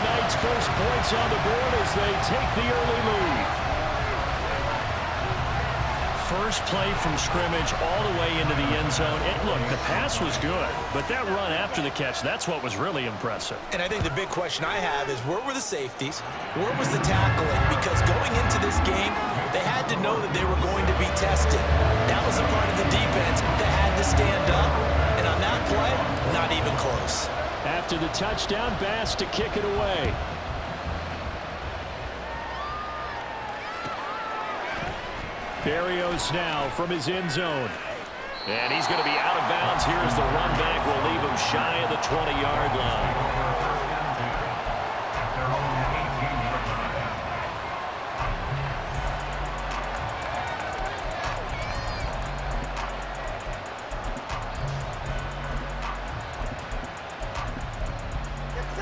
tonight's first points on the board as they take the early lead. First play from scrimmage all the way into the end zone. And look, the pass was good, but that run after the catch, that's what was really impressive. And I think the big question I have is, where were the safeties? Where was the tackling? Because going into this game, they had to know that they were going to be tested. That was a part of the defense that had to stand up. And on that play, not even close. After the touchdown, Bass to kick it away. Berrios now from his end zone. And he's going to be out of bounds. Here's the run back. Will leave him shy of the 20-yard line.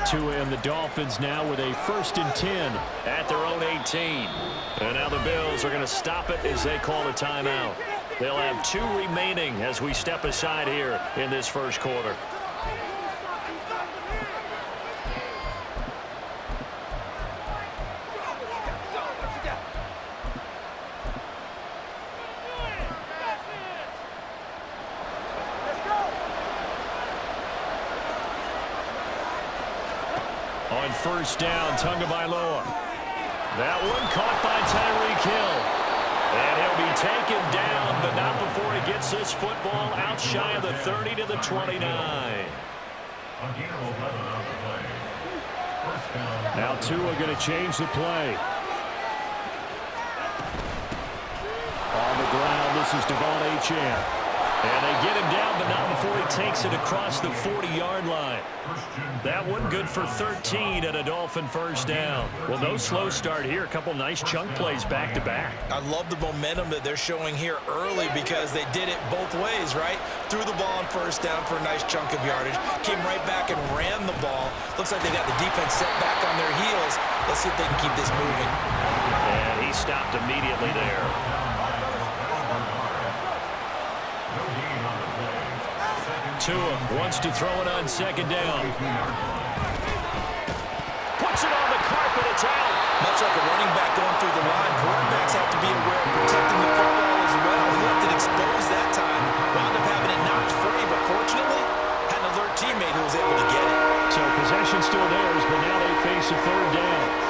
Tua and the Dolphins now with a 1st and 10 at their own 18. And now the Bills are going to stop it as they call a timeout. They'll have 2 remaining as we step aside here in this first quarter. On 1st down, Tagovailoa. That one caught by Tyreek Hill. And he'll be taken down, but not before he gets this football out shy of the 30 to the 29. Now Tua going to change the play. On the ground, this is Devon Achane. And they get him down, but not before he takes it across the 40-yard line. That one good for 13 at a Dolphin 1st down. Well, no slow start here. A couple nice chunk plays back-to-back. I love the momentum that they're showing here early because they did it both ways, right? Threw the ball on 1st down for a nice chunk of yardage. Came right back and ran the ball. Looks like they got the defense set back on their heels. Let's see if they can keep this moving. And he stopped immediately there. Tua wants to throw it on 2nd down. Puts it on the carpet. It's out. Much like a running back going through the line, quarterbacks have to be aware of protecting the football as well. He left it exposed that time. Wound up having it knocked free, but fortunately, had an alert teammate who was able to get it. So possession still theirs, but now they face a 3rd down.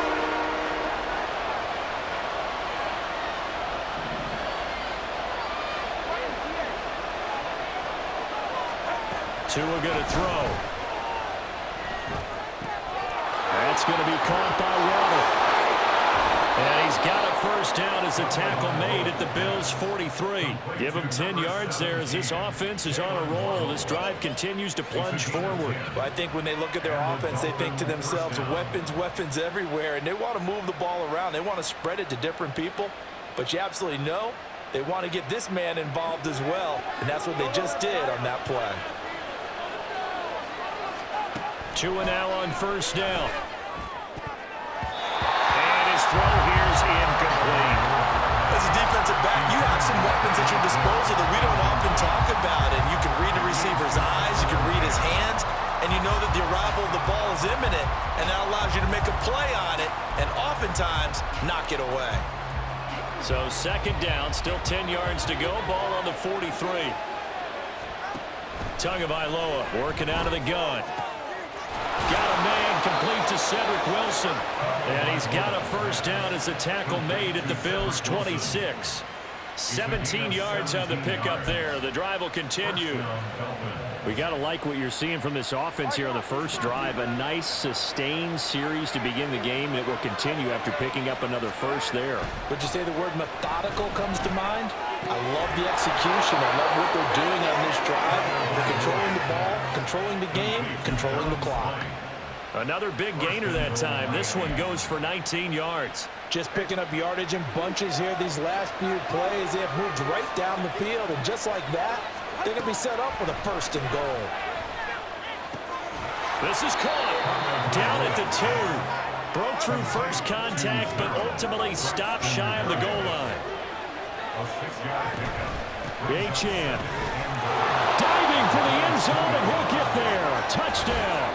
Tua going to throw. That's going to be caught by Waddle. And he's got a 1st down as the tackle made at the Bills' 43. Give him 10 yards there as this offense is on a roll. This drive continues to plunge forward. Well, I think when they look at their offense, they think to themselves, weapons, weapons everywhere, and they want to move the ball around. They want to spread it to different people, but you absolutely know they want to get this man involved as well, and that's what they just did on that play. Tua now on 1st down. And his throw here's incomplete. As a defensive back, you have some weapons at your disposal that we don't often talk about. And you can read the receiver's eyes, you can read his hands, and you know that the arrival of the ball is imminent, and that allows you to make a play on it and oftentimes knock it away. So 2nd down, still 10 yards to go. Ball on the 43. Tagovailoa working out of the gun. Got a man complete to Cedric Wilson. And he's got a 1st down as the tackle made at the Bills' 26. 17 yards on the pickup there. The drive will continue. We got to like what you're seeing from this offense here on the first drive. A nice sustained series to begin the game, and it will continue after picking up another 1st there. Would you say the word methodical comes to mind? I love the execution. I love what they're doing on this drive. They're controlling the ball, controlling the game, controlling the clock. Another big gainer that time. This one goes for 19 yards. Just picking up yardage in bunches here these last few plays. They have moved right down the field, and just like that, they're going to be set up with a 1st and goal. This is caught down at the 2. Broke through first contact, but ultimately stopped shy of the goal line. Achane diving for the end zone, and he'll get there. Touchdown.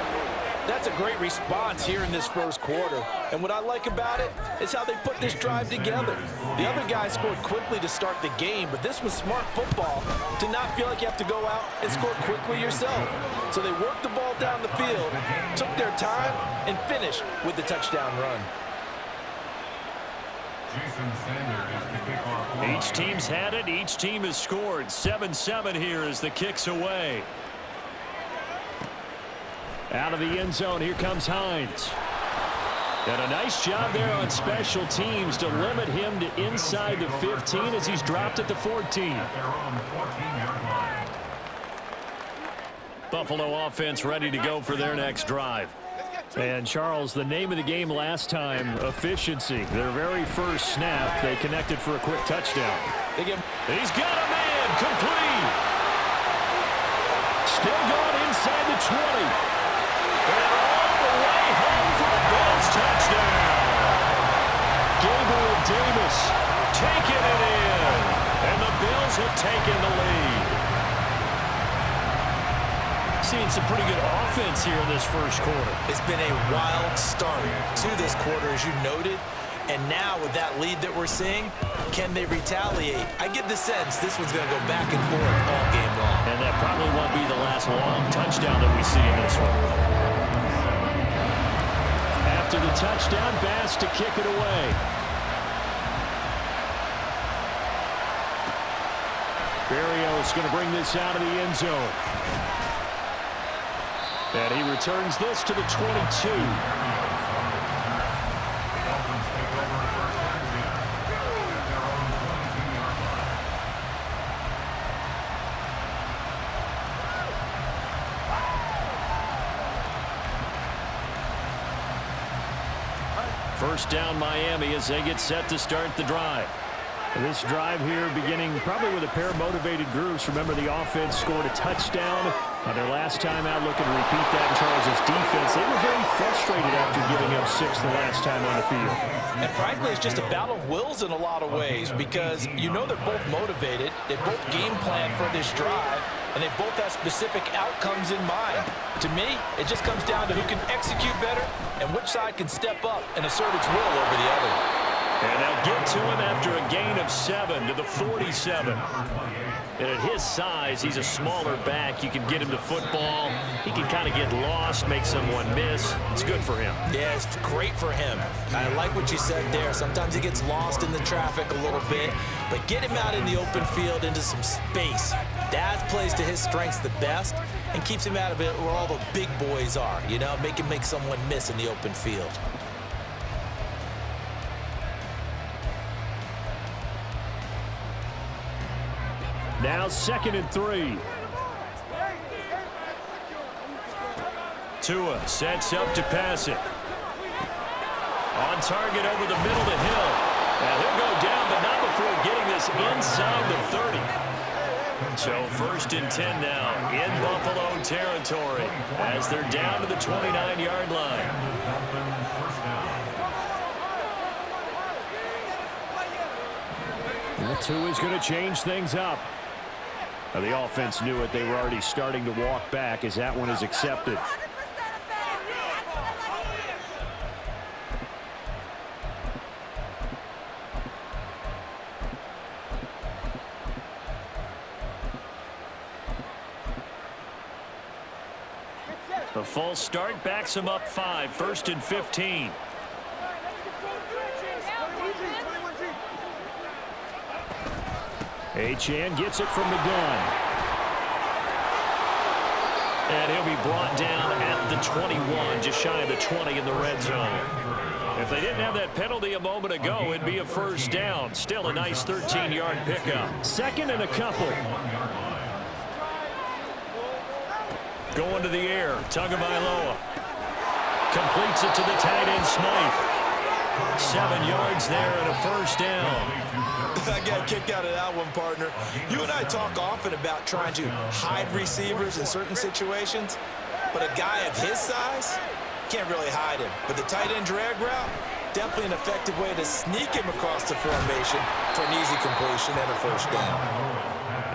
That's a great response here in this first quarter. And what I like about it is how they put this drive together. The other guys scored quickly to start the game, but this was smart football to not feel like you have to go out and score quickly yourself. So they worked the ball down the field, took their time, and finished with the touchdown run. Each team's had it. Each team has scored. 7-7 here as the kick's away. Out of the end zone, here comes Hines. And a nice job there on special teams to limit him to inside the 15 as he's dropped at the 14. Buffalo offense ready to go for their next drive. And, Charles, the name of the game last time, efficiency. Their very first snap, they connected for a quick touchdown. He's got a man, complete. Still going inside the 20. And all the way home for a Bills touchdown. Gabriel Davis taking it in. And the Bills have taken the lead. Seeing some pretty good offense here in this first quarter. It's been a wild start to this quarter, as you noted. And now with that lead that we're seeing, can they retaliate? I get the sense this one's going to go back and forth all game long. And that probably won't be the last long touchdown that we see in this one. After the touchdown, Bass to kick it away. Berrios going to bring this out of the end zone. And he returns this to the 22. First down Miami as they get set to start the drive. This drive here beginning probably with a pair of motivated groups. Remember, the offense scored a touchdown on their last time out, looking to repeat that in Charles's defense. They were very frustrated after giving up 6 the last time on the field. And frankly, it's just a battle of wills in a lot of ways because you know they're both motivated. They both game plan for this drive, and they both have specific outcomes in mind. To me, it just comes down to who can execute better and which side can step up and assert its will over the other. And they'll get to him after a gain of 7 to the 47. And at his size, he's a smaller back. You can get him to football. He can kind of get lost, make someone miss. It's good for him. Yeah, it's great for him. I like what you said there. Sometimes he gets lost in the traffic a little bit, but get him out in the open field into some space. That plays to his strengths the best and keeps him out of it where all the big boys are, you know, make someone miss in the open field. Now 2nd and 3. Tua sets up to pass it. On target over the middle to Hill. And he'll go down, but not before getting this inside the 30. So 1st and 10 now in Buffalo territory as they're down to the 29-yard line. Well, Tua's going to change things up. The offense knew it. They were already starting to walk back as that one is accepted. The false start backs him up 5. 1st and 15. Achane gets it from the gun. And he'll be brought down at the 21, just shy of the 20 in the red zone. If they didn't have that penalty a moment ago, it'd be a 1st down. Still a nice 13-yard pickup. 2nd and a couple. Going to the air. Tagovailoa completes it to the tight end Smythe. 7 yards there and a 1st down. I got kicked out of that one, partner. You and I talk often about trying to hide receivers in certain situations, but a guy of his size can't really hide him. But the tight end drag route, definitely an effective way to sneak him across the formation for an easy completion and a 1st down.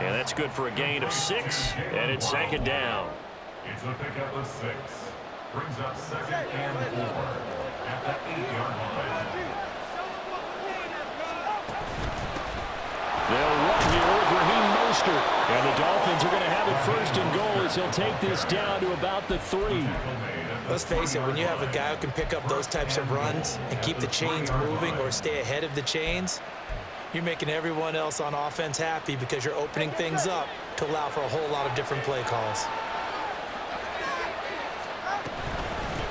And that's good for a gain of 6, and it's 2nd down. It's a pickup of 6. Brings up 2nd and 4 at the 8-yard line. They'll run here with Raheem Mostert. And the Dolphins are going to have it 1st and goal as he'll take this down to about the 3. Let's face it, when you have a guy who can pick up those types of runs and keep the chains moving or stay ahead of the chains, you're making everyone else on offense happy because you're opening things up to allow for a whole lot of different play calls.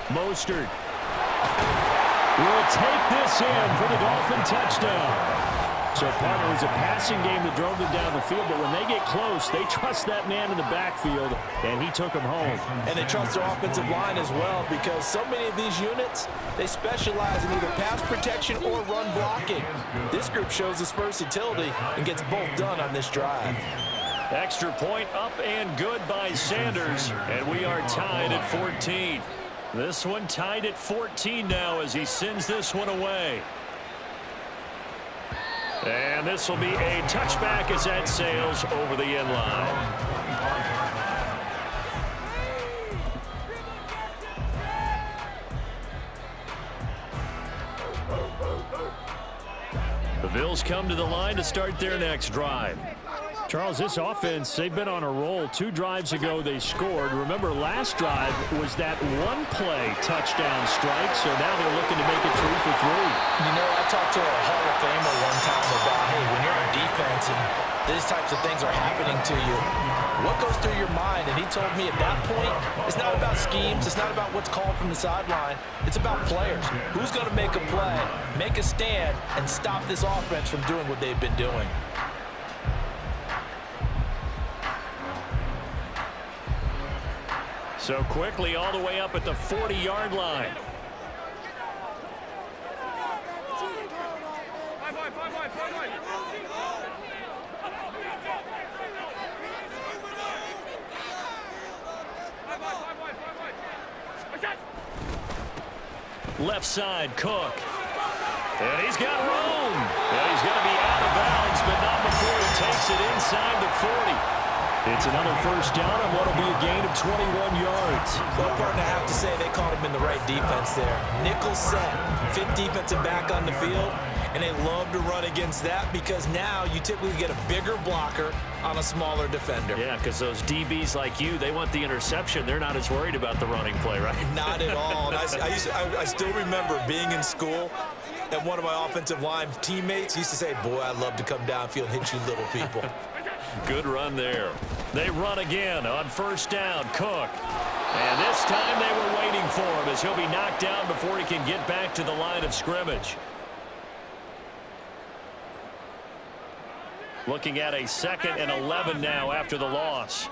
Mostert will take this in for the Dolphin touchdown. So, partner, it was a passing game that drove them down the field, but when they get close, they trust that man in the backfield, and he took them home. And they trust their offensive line as well because so many of these units, they specialize in either pass protection or run blocking. This group shows its versatility and gets both done on this drive. Extra point up and good by Sanders, and we are tied at 14. This one tied at 14 now as he sends this one away. And this will be a touchback as that sails over the end line. The Bills come to the line to start their next drive. Charles, this offense, they've been on a roll. 2 drives ago, they scored. Remember, last drive was that one-play touchdown strike, so now they're looking to make it 3 for 3. You know, I talked to a Hall of Famer one time about, hey, when you're on defense and these types of things are happening to you, what goes through your mind? And he told me at that point, it's not about schemes. It's not about what's called from the sideline. It's about players. Who's going to make a play, make a stand, and stop this offense from doing what they've been doing? So quickly all the way up at the 40-yard line. Left side, Cook. And he's got room. And he's going to be out of bounds, but not before he takes it inside the 40. It's another 1st down on what will be a gain of 21 yards. Well, partner, I have to say they caught him in the right defense there. Nickel set, 5th defensive back on the field, and they love to run against that because now you typically get a bigger blocker on a smaller defender. Yeah, because those DBs like you, they want the interception. They're not as worried about the running play, right? Not at all. And I still remember being in school, and one of my offensive line teammates used to say, boy, I'd love to come downfield and hit you little people. Good run there. They run again on 1st down, Cook. And this time they were waiting for him as he'll be knocked down before he can get back to the line of scrimmage. Looking at a 2nd and 11 now after the loss.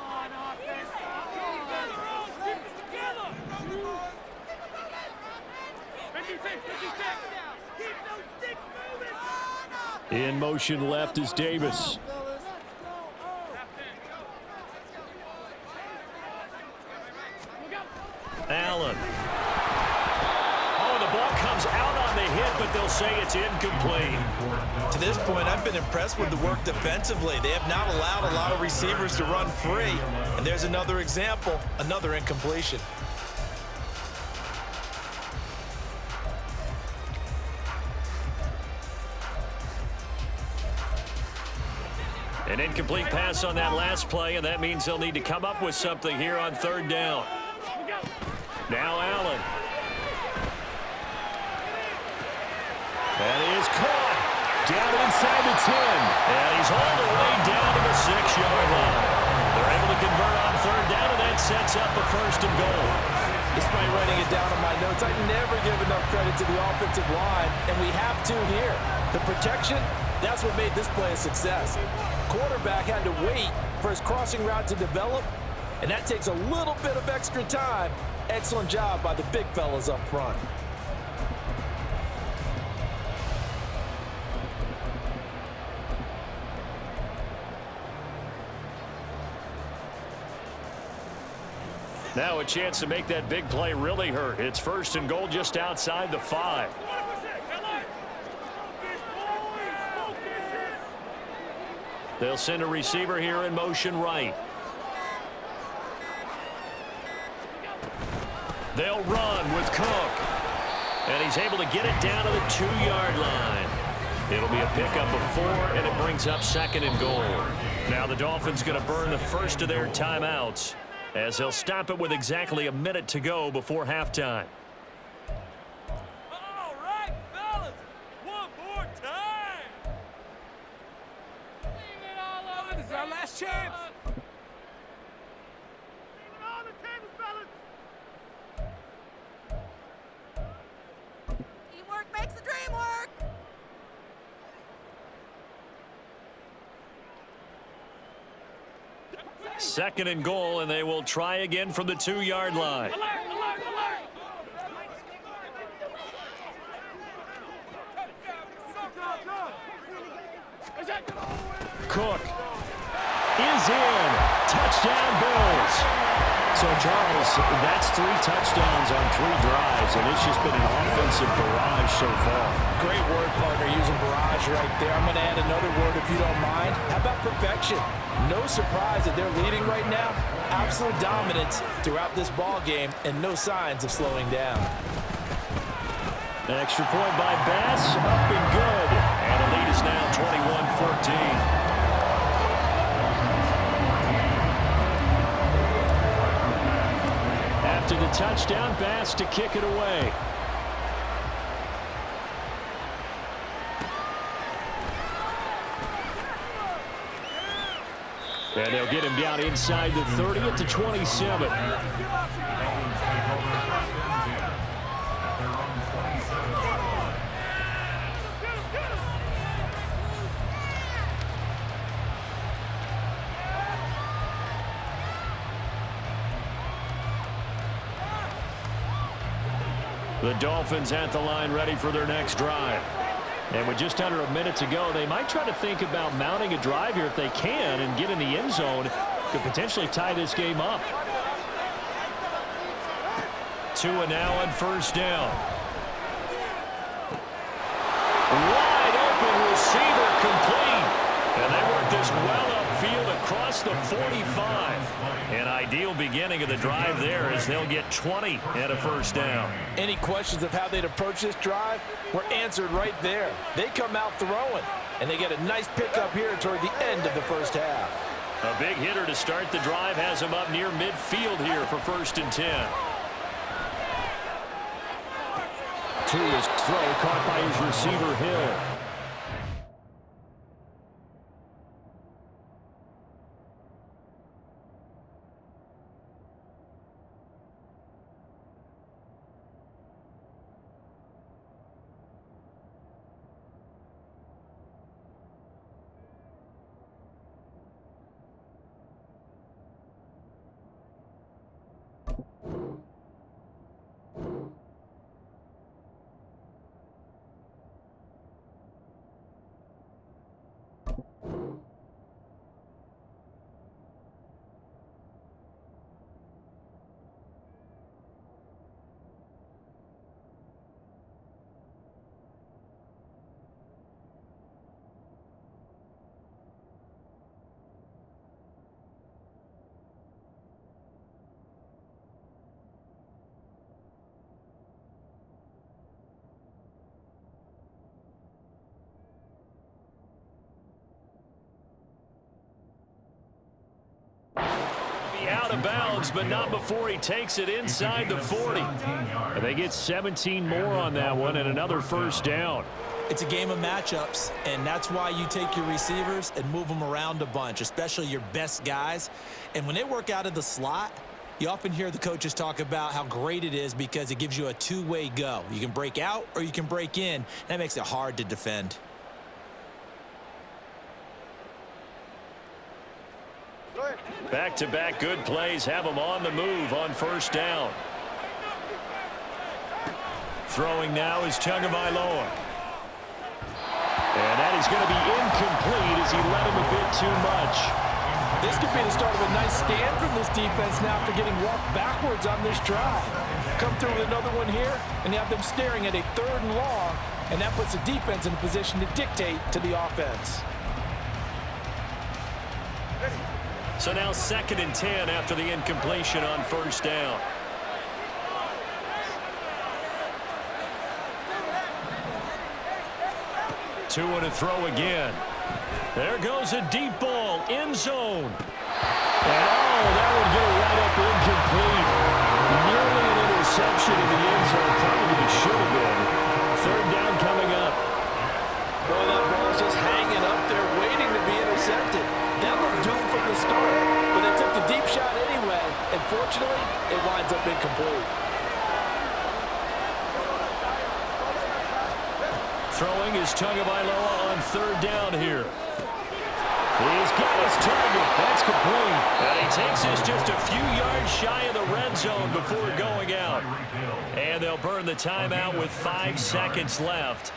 In motion left is Davis. Allen. Oh, the ball comes out on the hit, but they'll say it's incomplete. To this point, I've been impressed with the work defensively. They have not allowed a lot of receivers to run free. And there's another example, another incompletion. An incomplete pass on that last play, and that means they'll need to come up with something here on 3rd down. Now Allen. And he is caught down inside the 10. And he's all the way down to the 6-yard line. They're able to convert on 3rd down, and that sets up a 1st and goal. Despite writing it down on my notes, I never give enough credit to the offensive line, and we have to here. The protection, that's what made this play a success. Quarterback had to wait for his crossing route to develop, and that takes a little bit of extra time. Excellent job by the big fellas up front. Now a chance to make that big play really hurt. It's 1st and goal just outside the 5. They'll send a receiver here in motion right. They'll run with Cook. And he's able to get it down to the 2-yard line. It'll be a pickup of 4, and it brings up 2nd and goal. Now the Dolphins going to burn the first of their timeouts as they'll stop it with exactly a minute to go before halftime. All right, fellas, one more time. Leave it all over. This is our last chance. Leave it on the table, fellas. Teamwork makes the dream work. Second and goal, and they will try again from the 2-yard line. Alert, alert, alert. Cook is in. Touchdown, Bills. So, Charles, that's 3 touchdowns on 3 drives, and it's just been an offensive barrage so far. Great word, partner, using barrage right there. I'm going to add another word if you don't mind. How about perfection? No surprise that they're leading right now. Absolute dominance throughout this ball game and no signs of slowing down. An extra point by Bass, up and good. And the lead is now 21-14. After the touchdown, Bass to kick it away. And they'll get him down inside the 30 at the 27. The Dolphins at the line ready for their next drive. And with just under a minute to go, they might try to think about mounting a drive here if they can and get in the end zone. Could potentially tie this game up. Tua now on first down. Wide open receiver complete. And they work this well upfield across the 45. An ideal beginning of the drive there as they'll get 20 and a first down. Any questions of how they'd approach this drive were answered right there. They come out throwing, and they get a nice pickup here toward the end of the first half. A big hitter to start the drive has him up near midfield here for 1st and 10. Tua's throw caught by his receiver Hill. Out of bounds, but not before he takes it inside the 40. And they get 17 more on that one and another first down. It's a game of matchups, and that's why you take your receivers and move them around a bunch, especially your best guys. And when they work out of the slot, you often hear the coaches talk about how great it is because it gives you a two-way go. You can break out or you can break in. That makes it hard to defend. Back-to-back good plays have him on the move on first down. Throwing now is Tagovailoa. And that is going to be incomplete as he led him a bit too much. This could be the start of a nice stand from this defense now after getting walked backwards on this drive. Come through with another one here, and you have them staring at a 3rd and long, and that puts the defense in a position to dictate to the offense. So now 2nd and 10 after the incompletion on first down. 2 to throw again. There goes a deep ball, end zone. And that would go right up incomplete. Nearly an interception in the end zone. Probably it should have been. 3rd down coming up. Boy, that ball's just hanging up there waiting to be intercepted. That looked doomed from the start, but they took the deep shot anyway, and fortunately, it winds up incomplete. Throwing is Tagovailoa on 3rd down here. He's got his target. That's complete. And he takes this just a few yards shy of the red zone before going out. And they'll burn the timeout with 5 seconds left.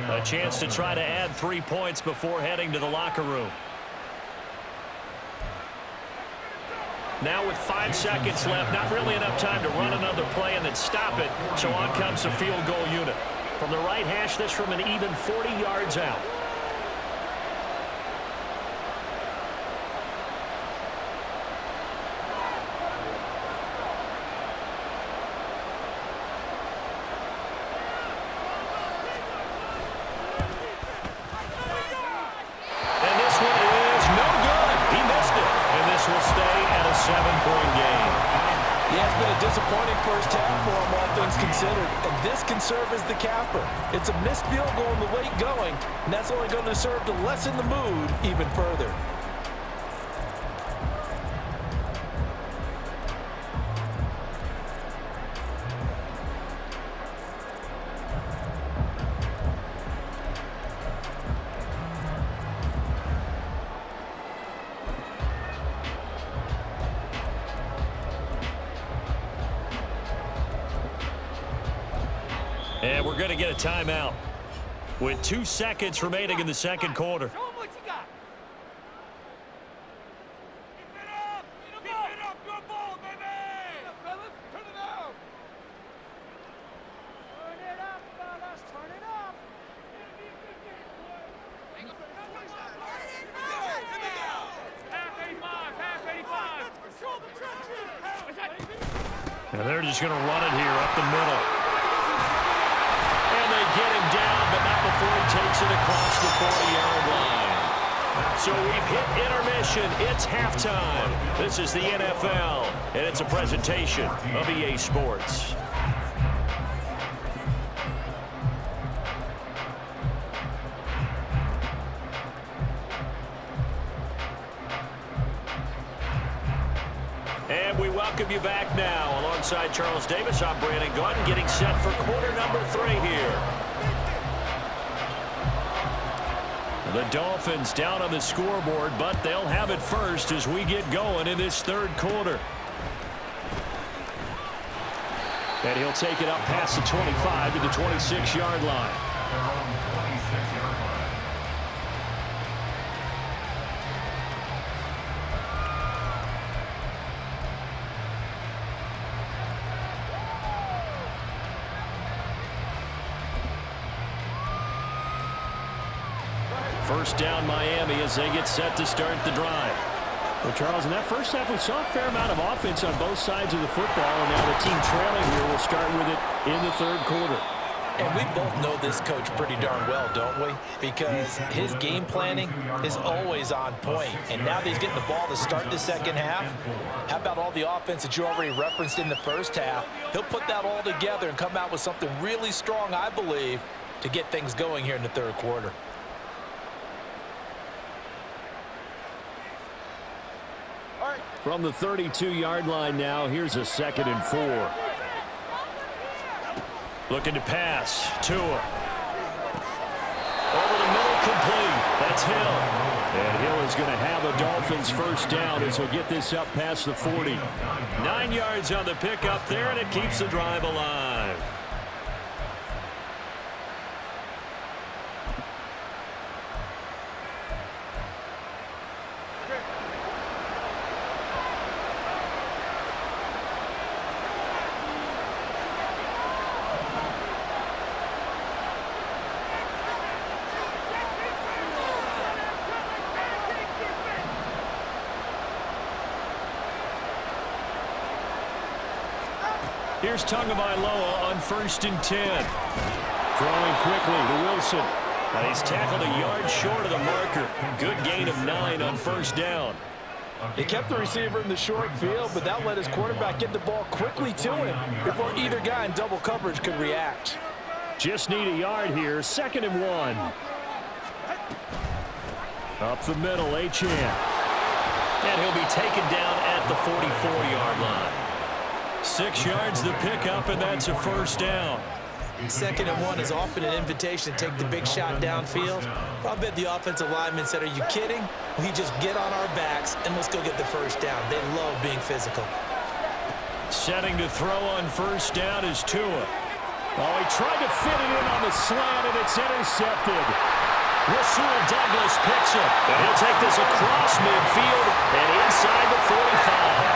A chance to try to add 3 points before heading to the locker room. Now with 5 seconds left, not really enough time to run another play and then stop it. So on comes the field goal unit. From the right hash, this from an even 40 yards out. And this one is no good. He missed it. And this will stay at a 7-point game. Yeah, it's been a disappointing first half for him, all things considered. And this can serve as the capper. It's a missed field goal in the late going, and that's only going to serve to lessen the mood even further. And we're going to get a timeout with 2 seconds remaining in the second quarter. Show 'em what you got. Keep it up. Keep it up. Your ball, baby. Fellas, turn it out. Turn it up, fellas. Turn it up. Half 85. Half 85. Control the trenches. And they're just going to run it here up the middle. And they get him down, but not before he takes it across the 40-yard line. So we've hit intermission. It's halftime. This is the NFL, and it's a presentation of EA Sports. And we welcome you back now. Alongside Charles Davis, I'm Brandon Gordon, getting set for quarter number 3 here. The Dolphins down on the scoreboard, but they'll have it first as we get going in this 3rd quarter. And he'll take it up past the 25 to the 26-yard line. First down Miami as they get set to start the drive. Well, Charles, in that first half, we saw a fair amount of offense on both sides of the football, and now the team trailing here will start with it in the 3rd quarter. And we both know this coach pretty darn well, don't we? Because his game planning is always on point. And now that he's getting the ball to start the second half, how about all the offense that you already referenced in the first half? He'll put that all together and come out with something really strong, I believe, to get things going here in the 3rd quarter. From the 32-yard line now, here's a 2nd and 4. Looking to pass. Tua. Over the middle, complete. That's Hill. And Hill is going to have a Dolphins first down as he'll get this up past the 40. 9 yards on the pickup there, and it keeps the drive alive. Here's Tagovailoa on 1st and 10. Throwing quickly to Wilson. And he's tackled a yard short of the marker. Good gain of 9 on first down. He kept the receiver in the short field, but that let his quarterback get the ball quickly to him before either guy in double coverage could react. Just need a yard here. 2nd and 1. Up the middle, Achane. And he'll be taken down at the 44-yard line. 6 yards the pickup, and that's a first down. 2nd and 1 is often an invitation to take the big shot downfield. I'll bet the offensive lineman said, "Are you kidding? We just get on our backs and let's go get the first down." They love being physical. Setting to throw on first down is Tua. Oh, he tried to fit it in on the slant, and it's intercepted. Rasul Douglas picks it. And he'll take this across midfield and inside the 45.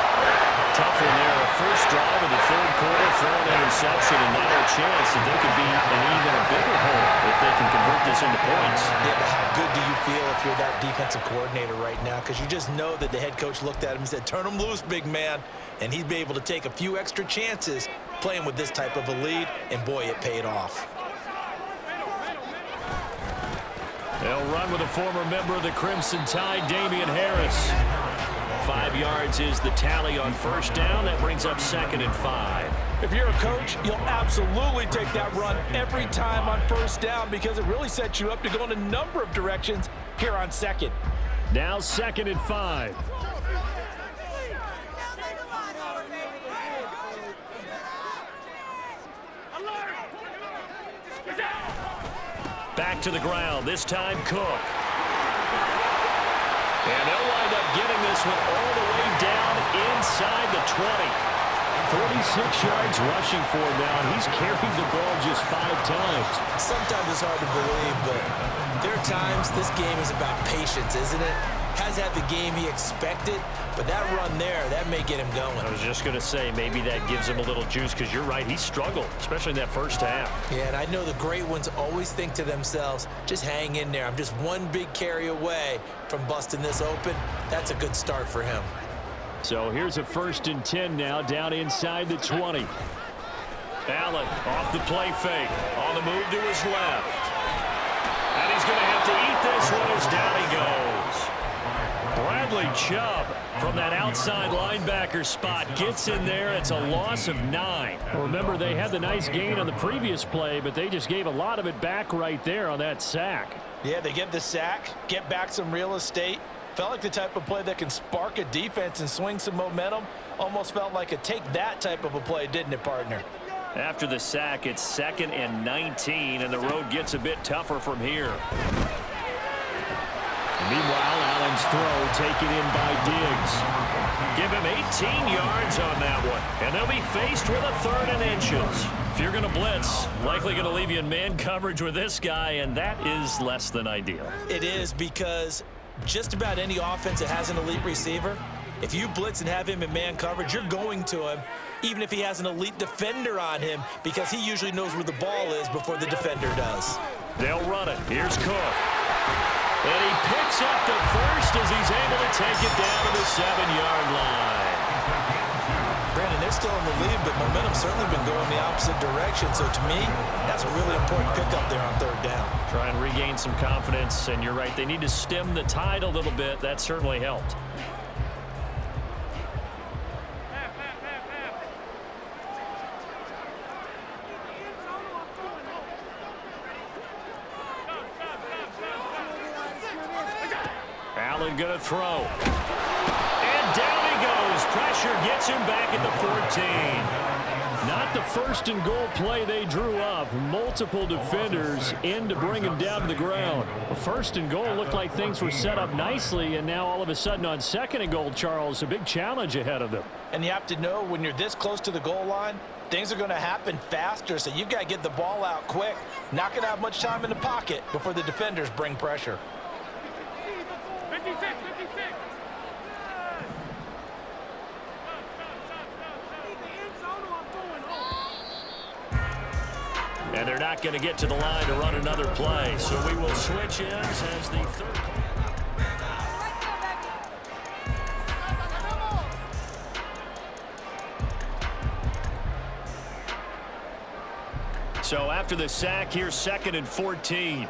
Tough one there. First drive of the 3rd quarter, throwing an interception, and now a chance that they could be an even a bigger hole if they can convert this into points. Yeah, but how good do you feel if you're that defensive coordinator right now? Because you just know that the head coach looked at him and said, "Turn him loose, big man." And he'd be able to take a few extra chances playing with this type of a lead, and boy, it paid off. They'll run with a former member of the Crimson Tide, Damian Harris. 5 yards is the tally on first down. That brings up 2nd and 5. If you're a coach, you'll absolutely take that run every time on first down because it really sets you up to go in a number of directions here on 2nd. Now 2nd and 5. Back to the ground, this time Cook. And they'll wind up getting this one all the way down inside the 20. 46 yards rushing for him now. He's carried the ball just 5 times. Sometimes it's hard to believe, but there are times this game is about patience, isn't it? Has had the game he expected, but that run there, that may get him going. I was just going to say, maybe that gives him a little juice because you're right, he struggled, especially in that first half. Yeah, and I know the great ones always think to themselves, just hang in there. I'm just one big carry away from busting this open. That's a good start for him. So here's a 1st and 10 now, down inside the 20. Allen off the play fake, on the move to his left. And he's going to have to eat this one as down he goes. Bradley Chubb from that outside linebacker spot gets in there. It's a loss of 9. Remember, they had the nice gain on the previous play, but they just gave a lot of it back right there on that sack. Yeah, they get the sack, get back some real estate. Felt like the type of play that can spark a defense and swing some momentum. Almost felt like a take that type of a play, didn't it, partner? After the sack, it's 2nd and 19, and the road gets a bit tougher from here. Meanwhile, Allen's throw taken in by Diggs. Give him 18 yards on that one, and they'll be faced with a 3rd and inches. If you're going to blitz, likely going to leave you in man coverage with this guy, and that is less than ideal. It is, because just about any offense that has an elite receiver, if you blitz and have him in man coverage, you're going to him, even if he has an elite defender on him, because he usually knows where the ball is before the defender does. They'll run it. Here's Cook. And he picks up the first as he's able to take it down to the 7-yard line. Brandon, they're still in the lead, but momentum's certainly been going the opposite direction. So to me, that's a really important pickup there on 3rd down. Try and regain some confidence, and you're right, they need to stem the tide a little bit. That certainly helped. Allen going to throw. And down he goes. Pressure gets him back at the 14. Not the 1st and goal play they drew up. Multiple defenders in to bring him down to the ground. 1st and goal looked like things were set up nicely, and now all of a sudden on 2nd and goal, Charles, a big challenge ahead of them. And you have to know when you're this close to the goal line, things are going to happen faster, so you've got to get the ball out quick. Not going to have much time in the pocket before the defenders bring pressure. 56, 56. And they're not going to get to the line to run another play, so we will switch ends as the 3rd. So after the sack, here's 2nd and 14.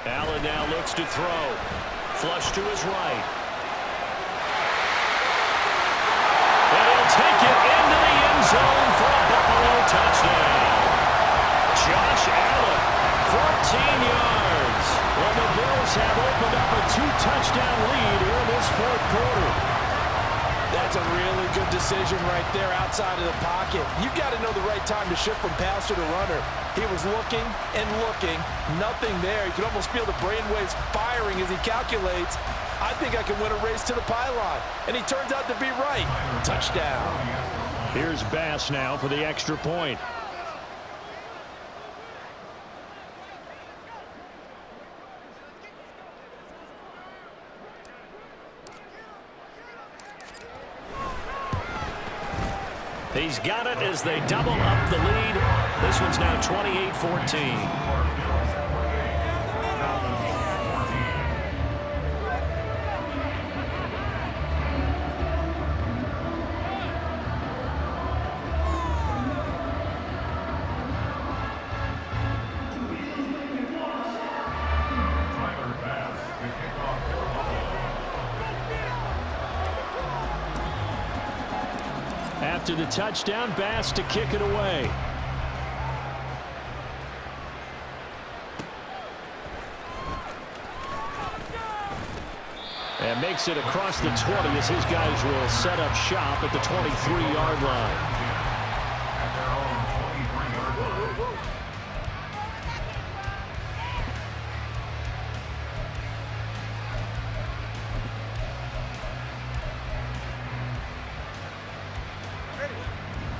Allen now looks to throw. Flush to his right. And he'll take it into the end zone for a Buffalo touchdown. Josh Allen, 14 yards. Well, the Bills have opened up a 2-touchdown lead here in this fourth quarter. That's a really good decision right there outside of the pocket. You've got to know the right time to shift from passer to runner. He was looking and looking, nothing there. You can almost feel the brainwaves firing as he calculates, I think I can win a race to the pylon. And he turns out to be right. Touchdown. Here's Bass now for the extra point. He's got it as they double up the lead. This one's now 28-14. After the touchdown, Bass to kick it away. And makes it across the 20 as his guys will set up shop at the 23-yard line.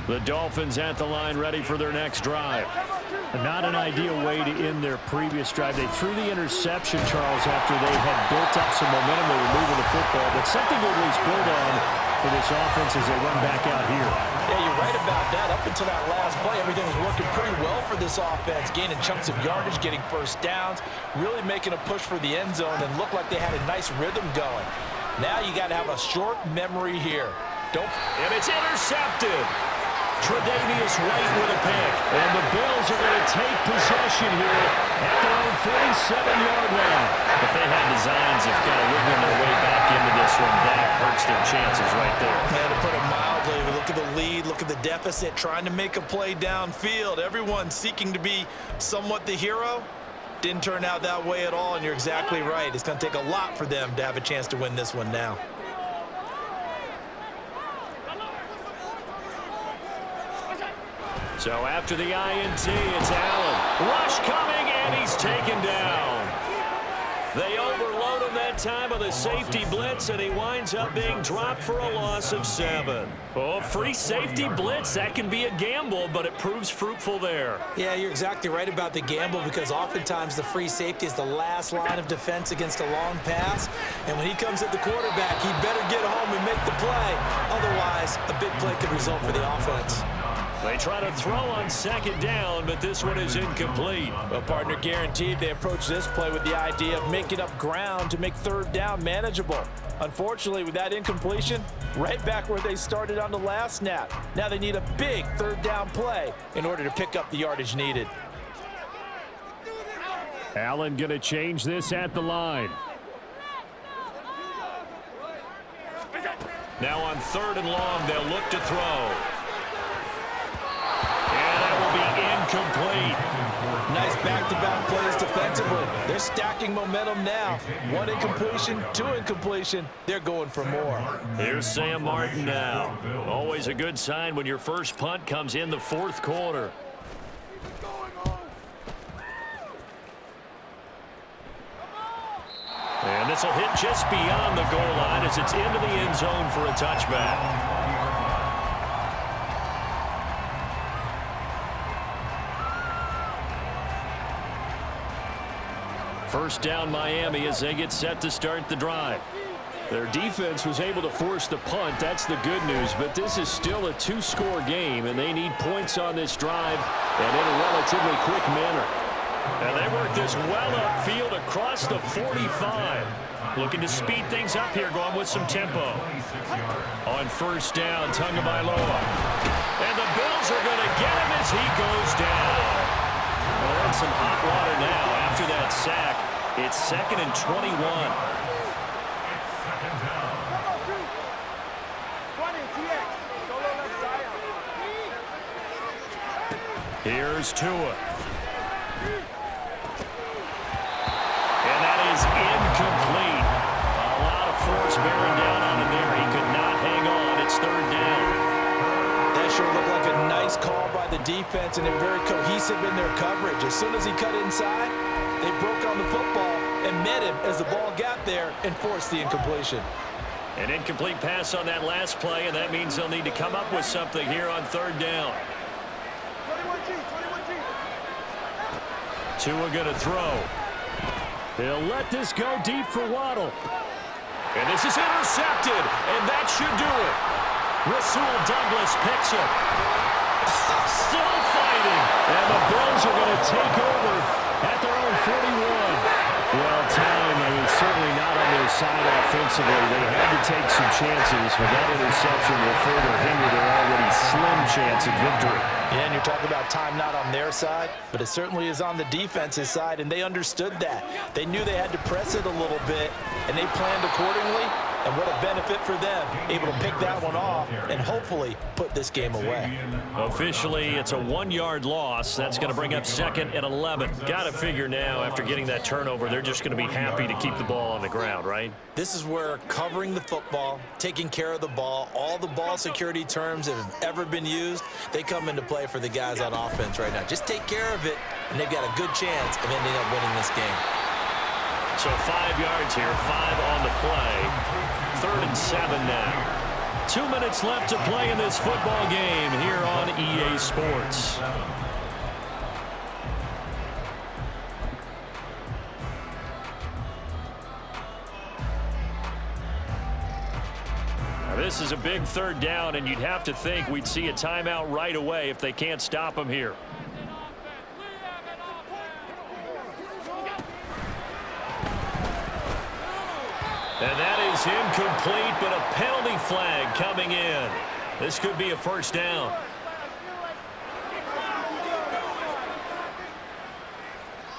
The Dolphins at the line ready for their next drive. Not an ideal way to end their previous drive. They threw the interception, Charles, after they had built up some momentum. They were moving the football, but something to at least build on for this offense as they run back out here. Yeah, you're right about that. Up until that last play, everything was working pretty well for this offense, gaining chunks of yardage, getting first downs, really making a push for the end zone, and looked like they had a nice rhythm going. Now you got to have a short memory here. And it's intercepted. Tre'Davious White with a pick. And the Bills are going to take possession here at their own 47-yard line. If they had designs of kind of wiggling their way back into this one, that hurts their chances right there. Man, to put it mildly, look at the lead, look at the deficit, trying to make a play downfield. Everyone seeking to be somewhat the hero. Didn't turn out that way at all, and you're exactly right. It's going to take a lot for them to have a chance to win this one now. So after the INT, it's Allen. Rush coming, and he's taken down. They overload him that time with a safety blitz, and he winds up being dropped for a loss of 7. Oh, free safety blitz, that can be a gamble, but it proves fruitful there. Yeah, you're exactly right about the gamble, because oftentimes the free safety is the last line of defense against a long pass. And when he comes at the quarterback, he better get home and make the play. Otherwise, a big play could result for the offense. They try to throw on second down, but this one is incomplete. Well, partner, guaranteed they approach this play with the idea of making up ground to make third down manageable. Unfortunately, with that incompletion, right back where they started on the last snap. Now they need a big third down play in order to pick up the yardage needed. Allen going to change this at the line. Now on 3rd and long, they'll look to throw. Incomplete. Nice back-to-back plays defensively. They're stacking momentum now. 1 incompletion, 2 incompletion. They're going for more. Here's Sam Martin now. Always a good sign when your first punt comes in the 4th quarter. And this will hit just beyond the goal line as it's into the end zone for a touchback. First down Miami as they get set to start the drive. Their defense was able to force the punt. That's the good news, but this is still a 2-score game, and they need points on this drive and in a relatively quick manner. And they work this well upfield across the 45. Looking to speed things up here, going with some tempo. On first down, Tagovailoa. And the Bills are going to get him as he goes down. Well, they're in some hot water now after that sack. It's 2nd and 21. Here's Tua. And that is incomplete. A lot of force bearing down on him there. He could not hang on. It's 3rd down. That sure looked like a nice call by the defense, and they're very cohesive in their coverage. As soon as he cut inside, they broke on the football and met him as the ball got there and forced the incompletion. An incomplete pass on that last play, and that means they'll need to come up with something here on 3rd down. Tua going to throw. He'll let this go deep for Waddle. And this is intercepted, and that should do it. Rasul Douglas picks it. Still fighting. And the Bills are going to take over at their own 41. Well, time, certainly not on their side offensively. They had to take some chances, but that interception will further hinder their already slim chance at victory. Yeah, and you're talking about time not on their side, but it certainly is on the defense's side, and they understood that. They knew they had to press it a little bit, and they planned accordingly, and what a benefit for them, able to pick that one off and hopefully put this game away. Officially, it's a 1-yard loss. That's going to bring up 2nd and 11. Got to figure now, after getting that turnover, they're just going to be happy to keep the ball on the ground, right? This is where covering the football, taking care of the ball, all the ball security terms that have ever been used, they come into play for the guys on offense right now. Just take care of it, and they've got a good chance of ending up winning this game. So 5 yards here, 5 on the play. 3rd and 7 now. 2 minutes left to play in this football game here on EA Sports. Now this is a big 3rd down, and you'd have to think we'd see a timeout right away if they can't stop them here. And that is incomplete, but a penalty flag coming in. This could be a 1st down.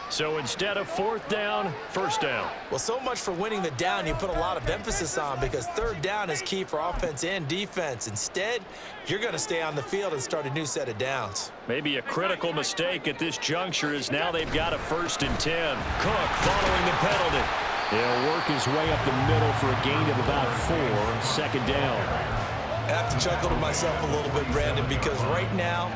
So instead of 4th down, 1st down. Well, so much for winning the down you put a lot of emphasis on, because 3rd down is key for offense and defense. Instead, you're going to stay on the field and start a new set of downs. Maybe a critical mistake at this juncture is now they've got a 1st and 10. Cook following the penalty. He'll work his way up the middle for a gain of about 4, 2nd down. I have to chuckle to myself a little bit, Brandon, because right now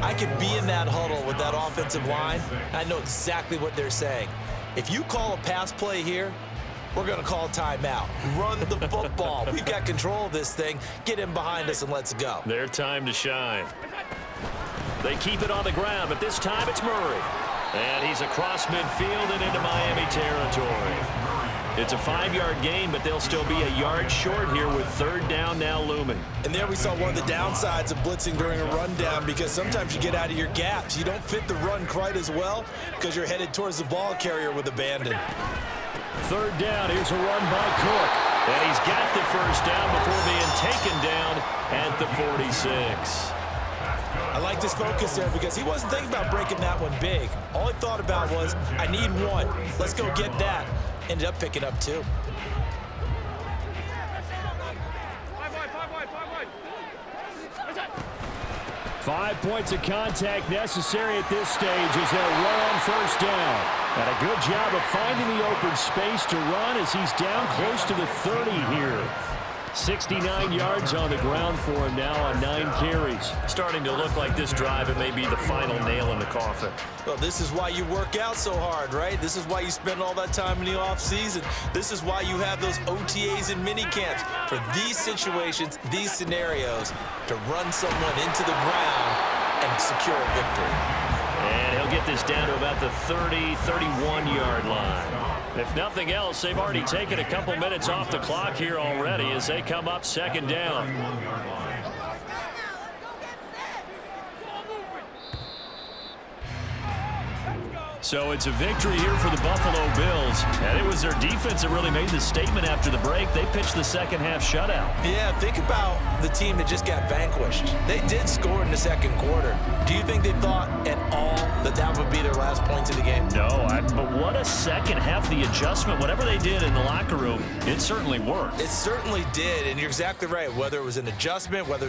I could be in that huddle with that offensive line. I know exactly what they're saying. If you call a pass play here, we're going to call a timeout. Run the football. We've got control of this thing. Get in behind us and let's go. Their time to shine. They keep it on the ground, but this time it's Murray. And he's across midfield and into Miami territory. It's a 5-yard gain, but they'll still be a yard short here with 3rd down now looming. And there we saw one of the downsides of blitzing during a rundown, because sometimes you get out of your gaps. You don't fit the run quite as well because you're headed towards the ball carrier with abandon. 3rd down. Here's a run by Cook. And he's got the 1st down before being taken down at the 46. I like this focus there because he wasn't thinking about breaking that one big. All he thought about was, I need 1. Let's go get that. Ended up picking up 2. 5 points of contact necessary at this stage as they'll run on 1st down. And a good job of finding the open space to run as he's down close to the 30 here. 69 yards on the ground for him now on 9 carries. Starting to look like this drive, it may be the final nail in the coffin. Well, this is why you work out so hard, right? This is why you spend all that time in the offseason. This is why you have those OTAs and mini camps for these situations, these scenarios, to run someone into the ground and secure a victory. And he'll get this down to about the 30, 31-yard line. If nothing else, they've already taken a couple minutes off the clock here already as they come up 2nd down. So it's a victory here for the Buffalo Bills. And it was their defense that really made the statement after the break. They pitched the second-half shutout. Yeah, think about the team that just got vanquished. They did score in the 2nd quarter. Do you think they thought at all that that would be their last points of the game. No, but what a second half. The adjustment, whatever they did in the locker room, it certainly worked. It certainly did, and you're exactly right. Whether it was an adjustment, whether